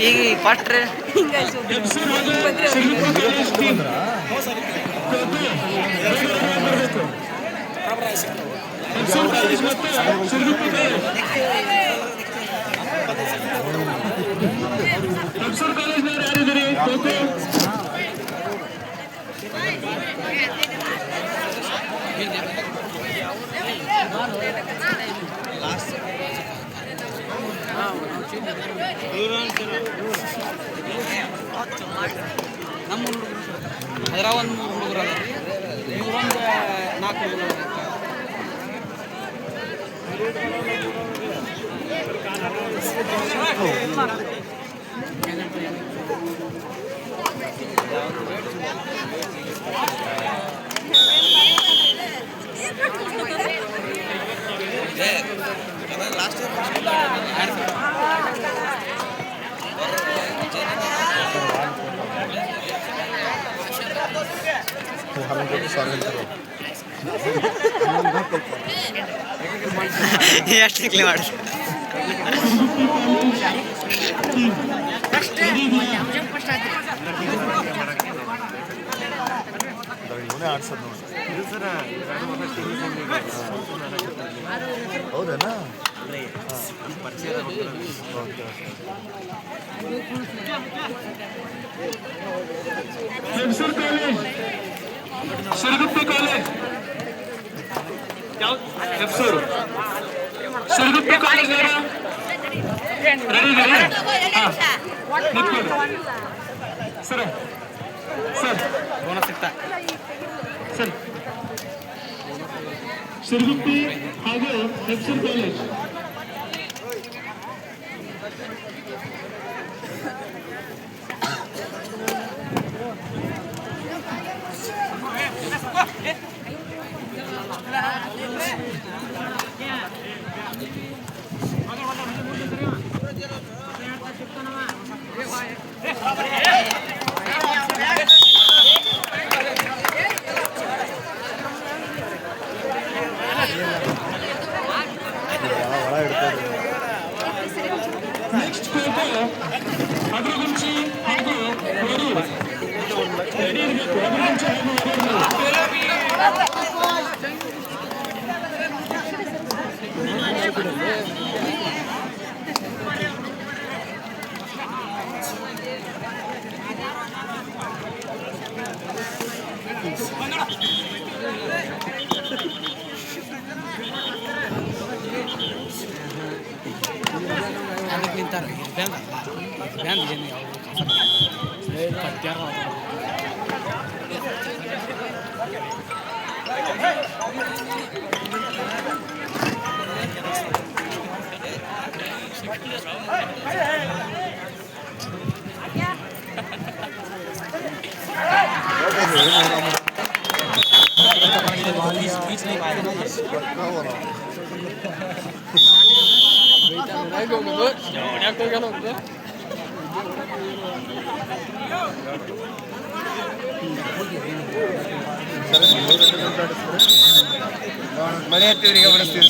ಈಗ ಪಟ್ರೆ ನಮ್ಮ ಅದರ ಒಂದು 3 ಹುಡುಗರು ಅದ ಇವರೊಂದು 4 ಹುಡುಗರು ಎಷ್ಟು ಕ್ಲೀನ್ ಮಾಡಿ ಹೌದೇನಾ Siruguppa college Siruguppa college ready sir sir sir Siruguppa ಹಾಗೂ ಹೆಫ್ಸೂರ್ ಕಾಲೇಜ್ ನೆಕ್ಸ್ಟ್ ಖೋಖೋ ಅಗ್ರಗುಂಚಿ ಹಾಗೂ ನಿಂತಾರೆ ಬ್ಯಾಂಡ್ ಮಳೆ ಹತ್ತಿವರಿಗೆ ಬಡಿಸ್ತೀವಿ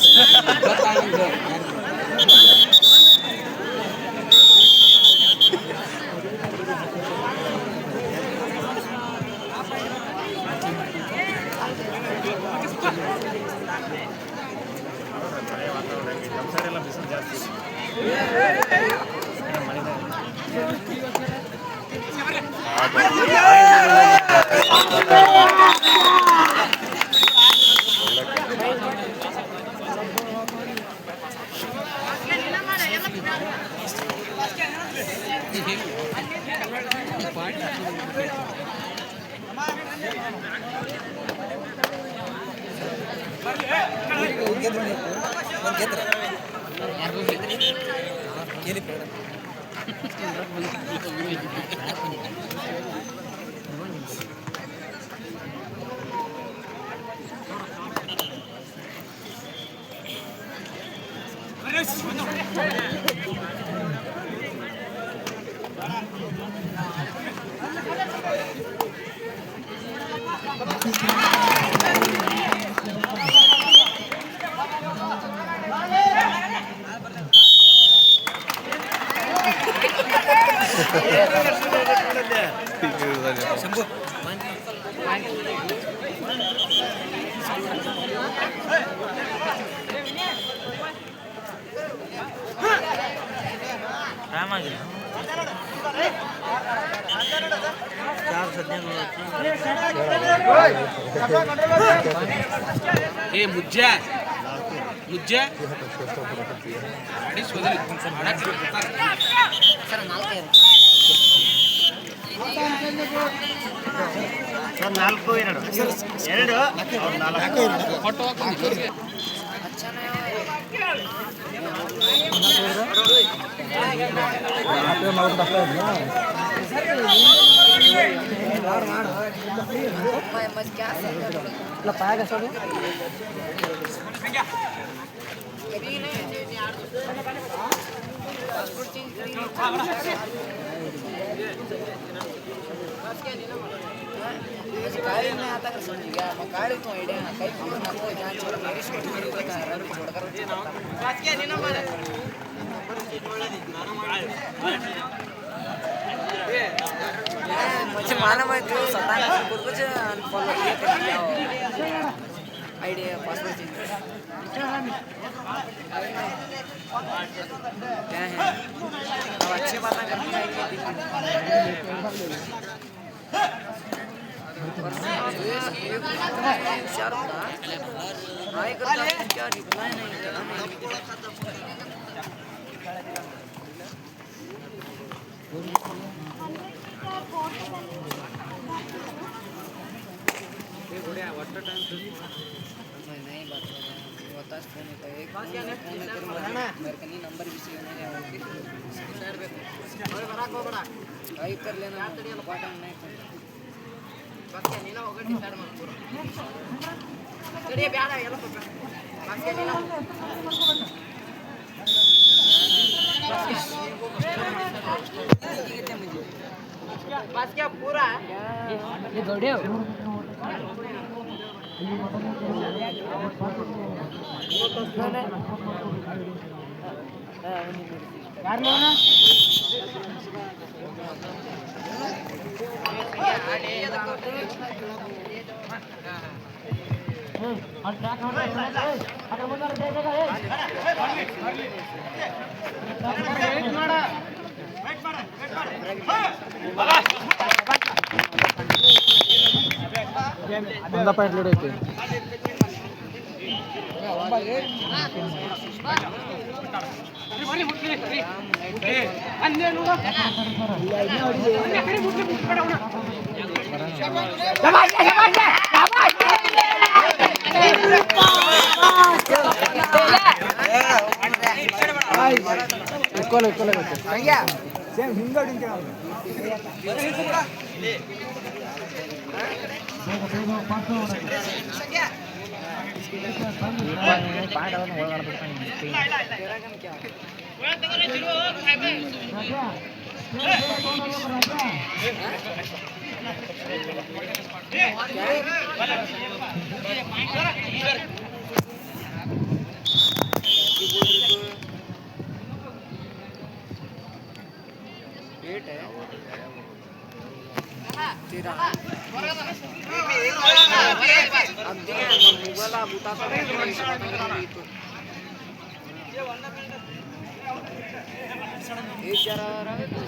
ಏ ಮುಜ್ಜೆ ಮುಜ್ಜೆ ನಾಲ್ಕು ಎರಡು ಎರಡು ಫೋಟೋ गाड़ी में आता कर समझ गया मैं गाड़ी तो आइडिया कई फोन ना कोई जान छोड़ मेरी स्कूटी मेरी का रन छोड़ कर बात क्या नहीं ना मारे मुझे माना मैं जो सताना कुछ अनफॉलो ये कर दिया आइडिया पासवर्ड चेंज क्या है अब अच्छी बातें करनी आएंगी क्या रिप्लाई नहीं नहीं बात होता फोन एक मेरे का नंबर भी सेव नहीं है कर लेना नहीं बाकी ನೀನ ಹೋಗಿ ಡಿಸೈಡ್ ಮಾಡ್ಕೋ ಸರಿ ಬ್ಯಾಡ ಎಲ್ಲ ಸ್ವಲ್ಪ ಬಾಕಿ ನೀನ बस क्या पूरा ये गौड़े हो यार लो ना और ट्रैक हम अगर बोल रहे देखेगा ए वेट मार बंदा पैंट लोड होते तेरा अब मुगला बूटा तो एक जरा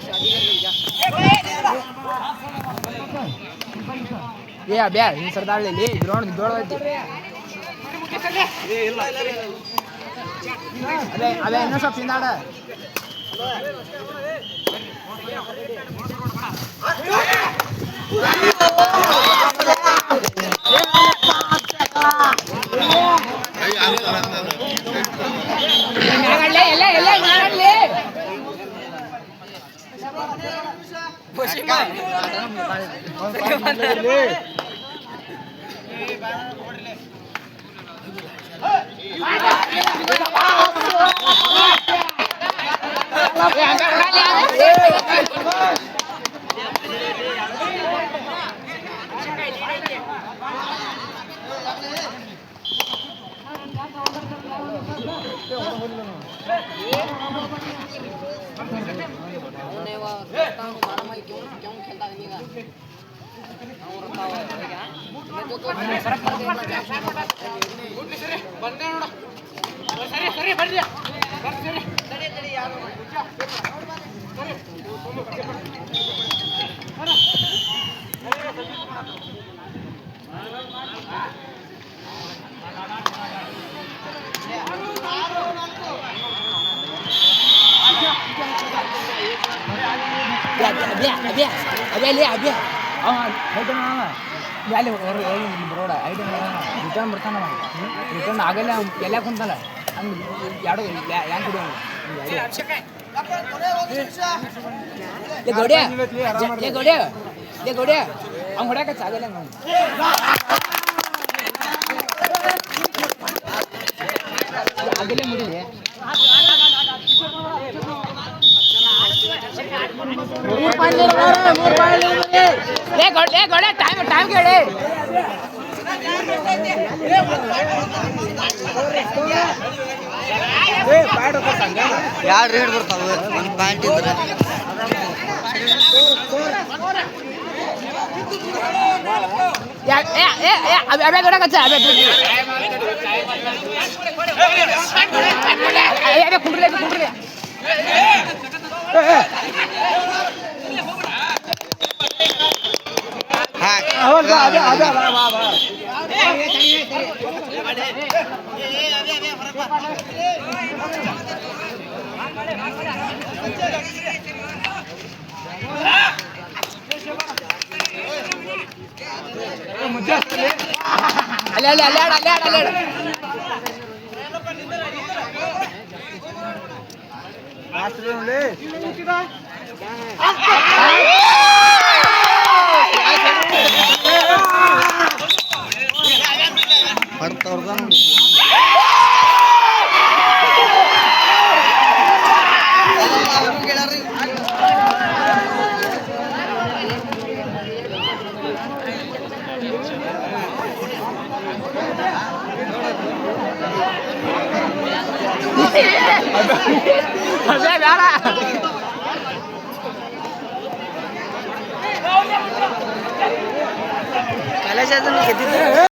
शादी कर ले जा ये अबे इन सरदार ले ग्राउंड दौड़ अबे अबे इन्नो सब सिंदाड़ ರಿಟರ್ನ್ ಬರ್ತಾನವ ರಿಟರ್ನ್ ಆಗಲ್ಲ ಎಲ್ಲ ಕುಂತಲ್ಲ ಹಂಗೆ ಎರಡು ಹೆಂಗೆ ಕುಡಿಯೋಣ ಗೌಡ್ಯ ಗೌಡ್ಯ ಗೌಡ್ಯ ಅವ್ನು ಹೊಡ್ಯಾಕ ಆಗಲ್ಲ ಆಗಲೇ ಮುಡಿಲಿ ಗೌಡ್ಯ ಟೈಮ್ ಕೇಳಿ ಎರಡು ರೇಟ್ ಬರ್ತಾವೆ ಒಂದು ಪ್ಯಾಂಟ್ ಇದ್ರೆ ಅಬ್ಯಾ ಗೌಡ ಕಚ್ಚ ಅಬ್ಯಾ ಕುಂಡ್ರಿ ಕುಂಡ್ರಿ ಕಲೇಜ್ ಅದನ್ನು ಗೆದ್ದಿದ್ದೆ